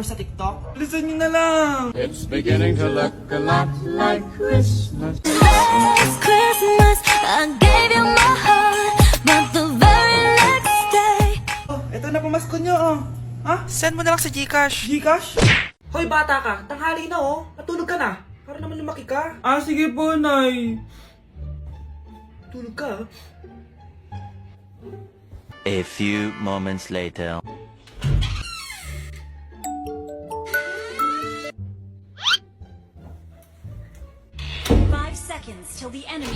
followers sa TikTok? Listen nyo na lang! It's beginning to look a lot like Christmas. Last Christmas, I gave you my heart, but the very next day. Oh, eto na pamasko nyo, oh. Ha? Send mo na lang sa Gcash. Gcash? Hoy bata ka, tanghali na oh. Matulog ka na. Para naman lumaki ka. Ah, sige po, Nay. Tulog ka. A few moments later. Five seconds till the enemy.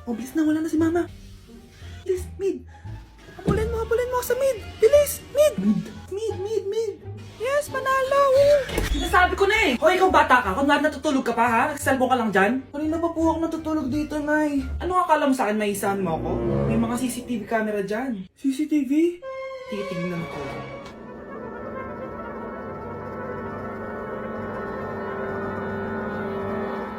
Oh, bilis na. Wala na si mama. Bilis, mid. Habulin mo sa mid. Bilis, mid. Mid. Yes, manalo. Sinasabi ko na eh. Hoy, ikaw bata ka. Kung natutulog ka pa ha? Nagsiselfone ka lang dyan? Kanina pa po ako natutulog dito, Nay. Ano akala mo sa akin, may isahan mo ako? May mga CCTV camera dyan. CCTV? Titignan ko.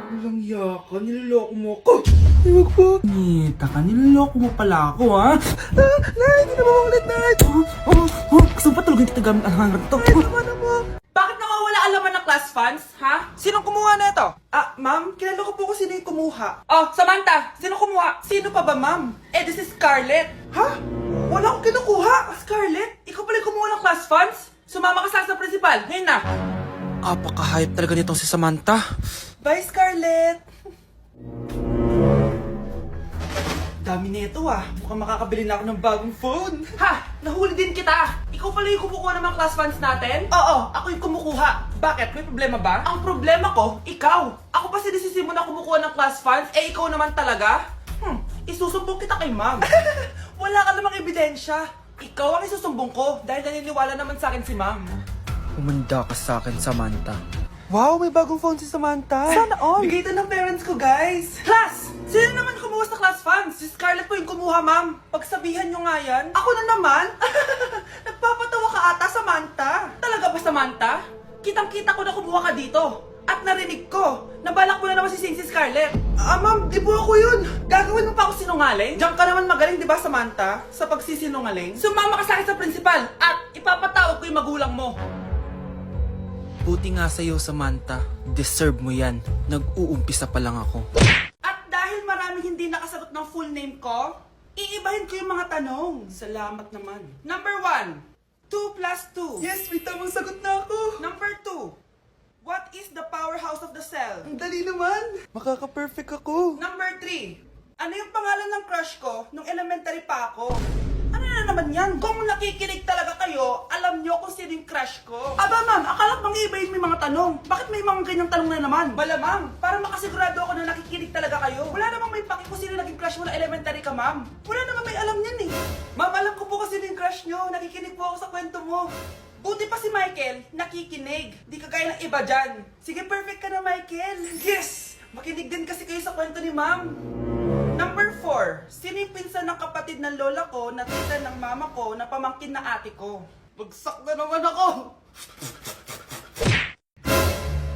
Walang yaka, niloloko mo ako. Ay, wag po. Nita ka, niloloko mo pala ako, ha? Nay, hindi na maulit, Nay. Gusto mo pa tulogin kita gamit ang hangar to? Ano mo? Bakit nawawala alaman ng class funds, ha? Sinong kumuha na ito? Ah, ma'am, kilala ko po kung sino yung kumuha. Oh, Samantha, sino kumuha? Sino pa ba, ma'am? This is Scarlett. Ha? Wala akong kinukuha. Scarlett, ikaw pala yung kumuha ng class funds? Sumama ka sa principal, ngayon na. Apaka-hype talaga nitong si Samantha. Bye, Scarlett. Dami na ito, ah. Mukhang makakabili na ako ng bagong phone. Ha! Nahuli din kita! Ikaw pala yung kumukuha ng mga class funds natin? Oo, ako yung kumukuha. Bakit? May problema ba? Ang problema ko, ikaw! Ako pa sinisisi mo na kumukuha ng class funds, ikaw naman talaga? Isusumbong kita kay ma'am. Wala ka namang ebidensya. Ikaw ang isusumbong ko dahil naniniwala naman sa akin si ma'am. Humanda ka sa akin, Samantha. Wow, may bagong phone si Samantha. Sana all! Bigay ito ng parents ko, guys. Class! Sino naman kumuha sa class funds? Si Scarlett po yung kumuha, ma'am. Pagsabihan nyo nga yan. Ako na naman? Nagpapatawa ka ata, Samantha. Talaga ba, Samantha? Kitang-kita ko na kumuha ka dito. At narinig ko, nabalak mo na naman si Scarlett. Ah, ma'am, di po ako yun. Gagawin mo pa ako sinungaling? Diyan ka naman magaling, di ba, Samantha? Sa pagsisinungaling. Sumama ka sa akin sa principal at ipapatawag ko yung magulang mo. Buti nga sa'yo, Samantha. Deserve mo yan. Nag-uumpisa pa lang ako. At dahil maraming hindi nakasagot ng full name ko, iibahin ko yung mga tanong. Salamat naman. Number 1, 2 plus 2. Yes, may tamang sagot na ako. Number 2, what is the powerhouse of the cell? Ang dali naman. Makaka-perfect ako. Number 3, ano yung pangalan ng crush ko nung elementary pa ako? Ano na naman yan? Kung nakikinig talaga kayo, alam nyo kung sino yung crush ko. Aba ma'am, akala bang iibahin mo yung mga tanong? Bakit may mga ganyang tanong na naman? Bala ma'am, para makasigurado ako na nakikinig talaga kayo. Wala namang may paki kung sino naging crush mo na elementary ka ma'am. Wala namang may alam yan eh. Ma'am, alam ko po kung sino yung crush nyo. Nakikinig po ako sa kwento mo. Buti pa si Michael, nakikinig. Di kagaya ng iba dyan. Sige, perfect ka na Michael. Yes! Makinig din kasi kayo sa kwento ni ma'am. Number 4, sino yung pinsan ng kapatid ng lola ko na tita ng mama ko na pamangkin na ate ko? Bagsak na naman ako.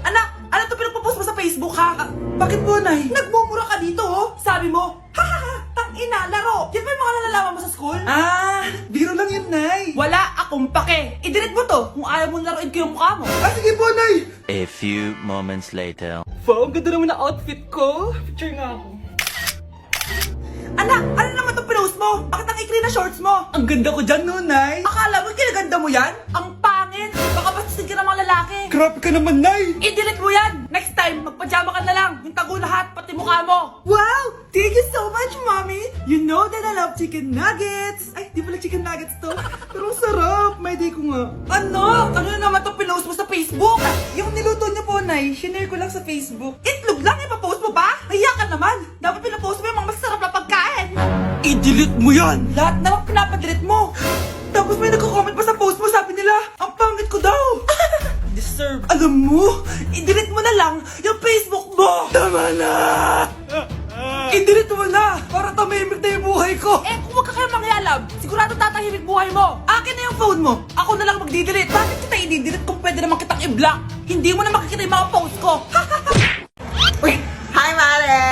Anak, ano to pinagpo-post mo sa Facebook ha? Bakit po, Nay? Nagmumura ka dito oh. Sabi mo, hahaha, tangina, laro. Yan ba yung mga nalalaman mo sa school? Ah, biro lang yun, Nay. Wala akong pake. I-delete mo to kung ayaw mo laruin ko yung mukha mo. Ah, sige po, Nay. A few moments later. Wow, ganda naman na outfit ko. Picture nga ako. Anak, ano naman itong pinost mo? Bakit ang ikli na shorts mo? Ang ganda ko dyan, no, Nay. Akala mo kinaganda mo yan? Ang pangit! Baka bastos ka ng mga lalaki. Grabe ka naman, Nay. I-delete mo yan! Next time, magpajama ka na lang. Yung tago lahat, pati mukha mo. Wow! Thank you so much, Mommy! You know that I love chicken nuggets! Ay, di pala chicken nuggets to. Pero ang sarap! May day ko nga. Ano? Ano na naman itong pinost mo sa Facebook? Yung niluto niyo po, Nay, shinare ko lang sa Facebook. Itlog lang, ipapost mo pa? Hiya ka naman! Dapat pinapost mo yung mga masarap na pagkain. I-delete mo yan! Lahat na lang pinapadelete mo. Tapos may nagko-comment pa sa post mo, sabi nila, ang pangit ko daw! Deserve. Alam mo, I-delete mo na lang yung Facebook mo. tama na! I-delete mo na! Para tumimik na yung buhay ko! Eh, kung wag ka kayo mangyalab, sigurado tatahimik buhay mo. Akin na yung phone mo! Ako na lang magdi-delete. Bakit kita i-delete kung pwede naman kitang i-block? Hindi mo na makikita yung mga post ko. Uy! Hi, Mare!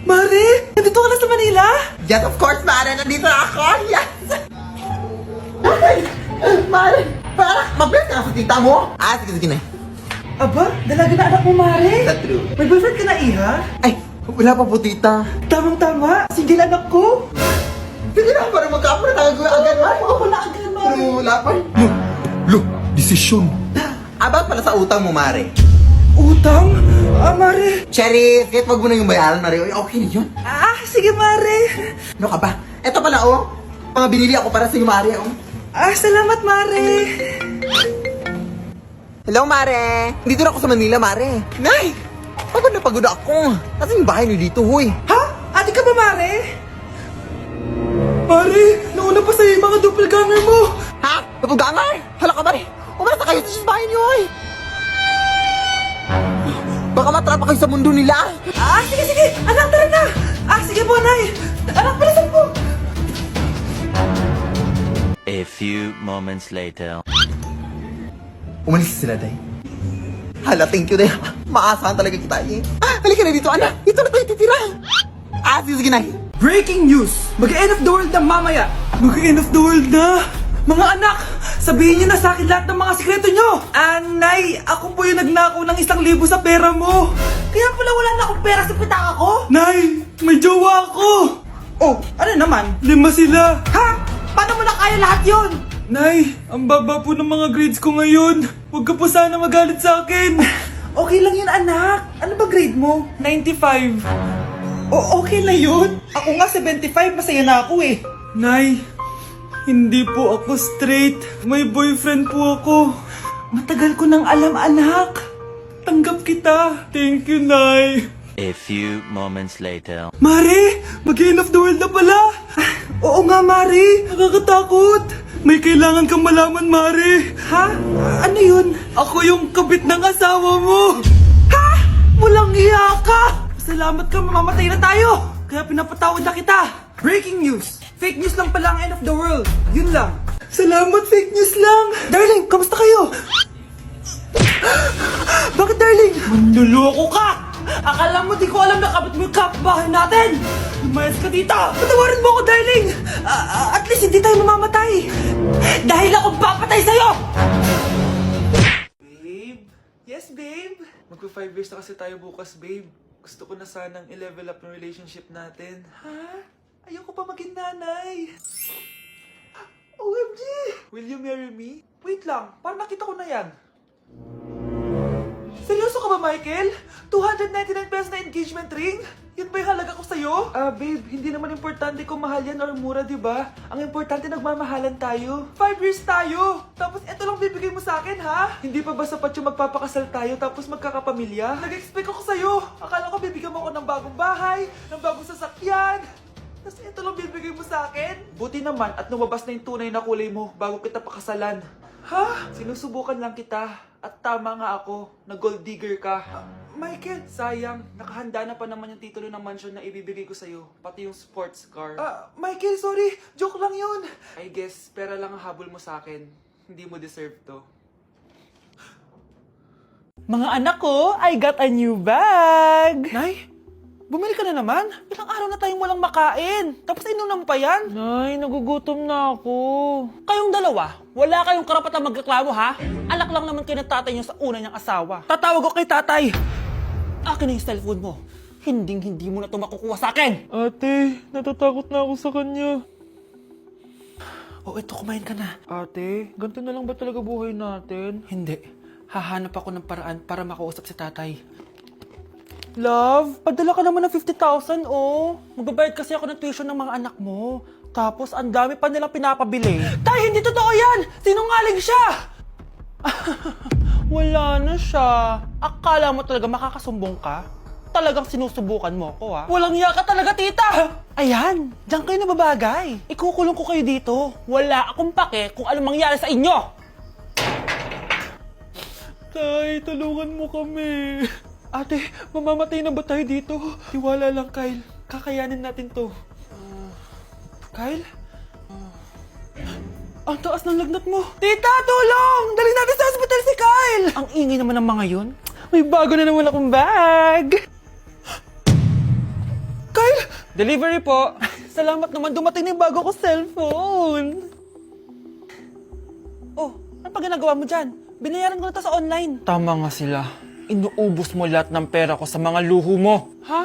Mare! Nandito ka na sa Manila? Yes, of course, Mare. Nandito na ako. Yes! Mare, para mag-bless ka sa tita mo. Sige na. Aba, dalaga na anak mo, Mare. That's true. May boyfriend ka na, Iha? Ay, wala pa po, tita. Tamang-tama, single anak ko. Sige na, para magkapura tayo agad, Mare. Ako na agad, Mare. Pero wala pa. Lo, desisyon. About pala sa utang mo, Mare. Utang? Mare. Cherry, kahit wag mo na yung bayaran, Mare. Okay na yun. Sige, Mare. Ano ka ba? Eto pala, mga binili ako para sa iyo, Mare, Salamat, Mare. Hello, Mare. Dito na ako sa Manila, Mare. Nay! Pagod na pagod ako. Nasaan yung bahay niyo dito, huy? Ha? Ate ka ba, Mare? Mare, nauna pa sa'yo yung mga doppelganger mo. Ha? Napugangar? Hala ka, Mare. Umarasa kayo sa bahay niyo, huy. Baka matrapa kayo sa mundo nila. Sige. Anak, tara na. Sige po, Nay. Anak, palasan po. A few moments later. Umalis sila, Day. Hala, thank you, Day. Maasahan talaga kita, eh. Halika na dito, anak. Dito na tayo titira. Sige, Nay. Breaking news! Mag-end of the world na mamaya! Mag-end of the world na! Mga anak! Sabihin niyo na sa akin lahat ng mga sikreto niyo! Nay, ako po yung nagnakaw ng 1,000 sa pera mo! Kaya pala wala na akong pera sa pitaka ko? Nay, may jowa ako! Ano naman? 5 sila! Ha? Paano mo na kaya lahat yon? Nay, ang baba po ng mga grades ko ngayon. Huwag ka po sana magalit sa akin. Okay lang yun, anak. Ano ba grade mo? 95. Okay na yun. Ako nga 75, masaya na ako eh. Nay, hindi po ako straight. May boyfriend po ako. Matagal ko nang alam, anak. Tanggap kita. Thank you, Nay. A few moments later. Mare, mag-end of the world na pala. Oo nga, Mare. Nakakatakot. May kailangan kang malaman, Mare. Ha? Ano yun? Ako yung kabit ng asawa mo. Ha? Walang iya ka. Salamat ka, mamamatay na tayo. Kaya pinapatawad na kita. Breaking news. Fake news lang pala ang end of the world. Yun lang. Salamat, fake news lang. Darling, kamusta kayo? Bakit, darling? Manluloko ka! Akala mo di ko alam na kabit mo yung kapbahay natin! Lumayas ka dito! Patawarin mo ako, darling! At least hindi tayo mamamatay! Dahil ako papatay sa'yo! Babe? Yes, babe? Magpa 5 years na kasi tayo bukas, babe. Gusto ko na sanang i-level up yung relationship natin. Ha? Ayoko pa maging nanay! OMG! Will you marry me? Wait lang, parang nakita ko na yan. Seryoso ka ba, Michael? 299 pesos na engagement ring? Yun ba yung halaga ko sa'yo? Babe, hindi naman importante kung mahal yan or mura, di ba? Ang importante, nagmamahalan tayo. 5 years tayo! Tapos eto lang bibigay mo sa akin, ha? Hindi pa ba sapat yung magpapakasal tayo tapos magkakapamilya? Nag-expect ako sa'yo! Akala ko bibigyan mo ako ng bagong bahay, ng bagong sasakyan. Tapos ito lang bibigay mo sa akin? Buti naman at lumabas na yung tunay na kulay mo bago kita pakasalan. Ha? Sinusubukan lang kita. At tama nga ako, na gold digger ka. Michael, sayang. Nakahanda na pa naman yung titulo ng mansion na ibibigay ko sa'yo. Pati yung sports car. Michael, sorry. Joke lang yun. I guess, pera lang ang habol mo sa akin. Hindi mo deserve to. Mga anak ko, I got a new bag! Nay, bumili ka na naman? Ilang araw na tayong walang makain. Tapos inunan mo pa yan? Nay, nagugutom na ako. Kayong dalawa, wala kayong karapatang magreklamo, ha? Anak lang naman kayo ng tatay niyo sa una niyang asawa. Tatawag ko kay tatay. Akin na yung cellphone mo. Hindi mo na ito makukuha sa akin. Ate, natatakot na ako sa kanya. Ito, kumain ka na. Ate, ganito na lang ba talaga buhay natin? Hindi. Hahanap ako ng paraan para makausap si tatay. Love, padala ka naman ng 50,000, oh. Magbabayad kasi ako ng tuition ng mga anak mo. Tapos, ang dami pa nilang pinapabili. Tay, hindi totoo yan! Sinungaling siya! Wala na siya. Akala mo talaga makakasumbong ka? Talagang sinusubukan mo ko, ha? Walang iya ka talaga, tita! Ayan, diyan kayo nababagay. Ikukulong ko kayo dito. Wala akong pake kung anong mangyari sa inyo. Tay, tulungan mo kami. Ate, mamamatay na ba tayo dito? Tiwala lang, Kyle. Kakayanin natin to. Kyle? Ang taas ng lagnat mo. Tita, tulong! Dali natin sa hospital si Kyle! Ang ingay naman ng mga yun. May bago na naman akong bag. Kyle! Delivery po. salamat naman dumating na yung bago ko cellphone. Oh, ano pa ginagawa mo dyan? Binayaran ko na to sa online. Tama nga sila. Inuubos mo lahat ng pera ko sa mga luho mo. Ha?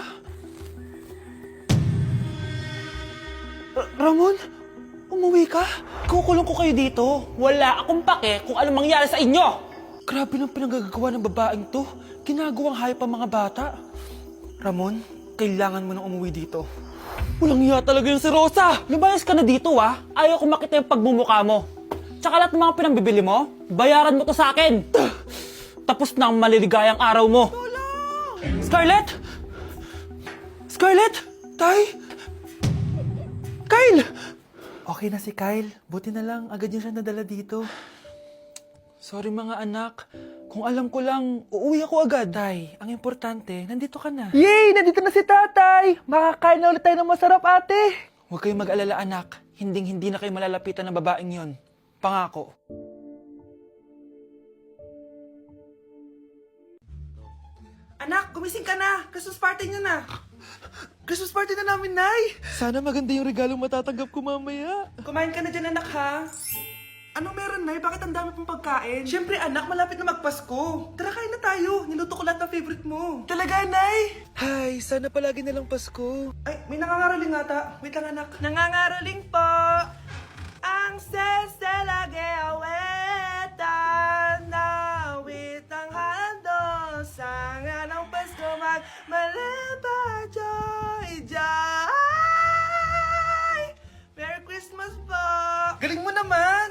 Ramon? Umuwi ka? Kukulong ko kayo dito. Wala akong pake kung anong mangyari sa inyo. Grabe ng pinagagawa ng babaeng to. Ginagawang hayop ang mga bata. Ramon, kailangan mo nang umuwi dito. Walang iya talaga yung si Rosa. Lumayas ka na dito, ah. Ayaw ko makita yung pagmumukha mo. Tsaka lahat ng mga pinambibili mo, bayaran mo to sa akin. Tapos na ang maliligayang araw mo. Scarlett? Scarlett? Tay? Kyle! Okay na si Kyle. Buti na lang, agad niya siya nadala dito. Sorry mga anak. Kung alam ko lang, uuwi ako agad. Tay, ang importante, nandito ka na. Yay! Nandito na si tatay! Makakain na ulit tayo ng masarap, ate! Huwag kayong mag-alala, anak. Hinding-hindi na kayo malalapitan ng babaeng yon. Pangako. Anak, gumising ka na. Christmas party niyo na. Christmas party na namin, Nay! Sana maganda yung regalong matatanggap ko mamaya. Kumain ka na dyan, anak, ha? Anong meron, Nay? Bakit ang dami pong pagkain? Siyempre, anak, malapit na magpasko. Tara, kain na tayo. Niluto ko lahat ng favorite mo. Talaga, Nay? Hay, sana palagi na lang Pasko. Ay, may nangangaraling ata. Wait lang, anak. Nangangaraling po. Ang seselage awetan na witang handol sa nga ng Pasko magmalaba joy joy. Merry Christmas po. Galing mo naman.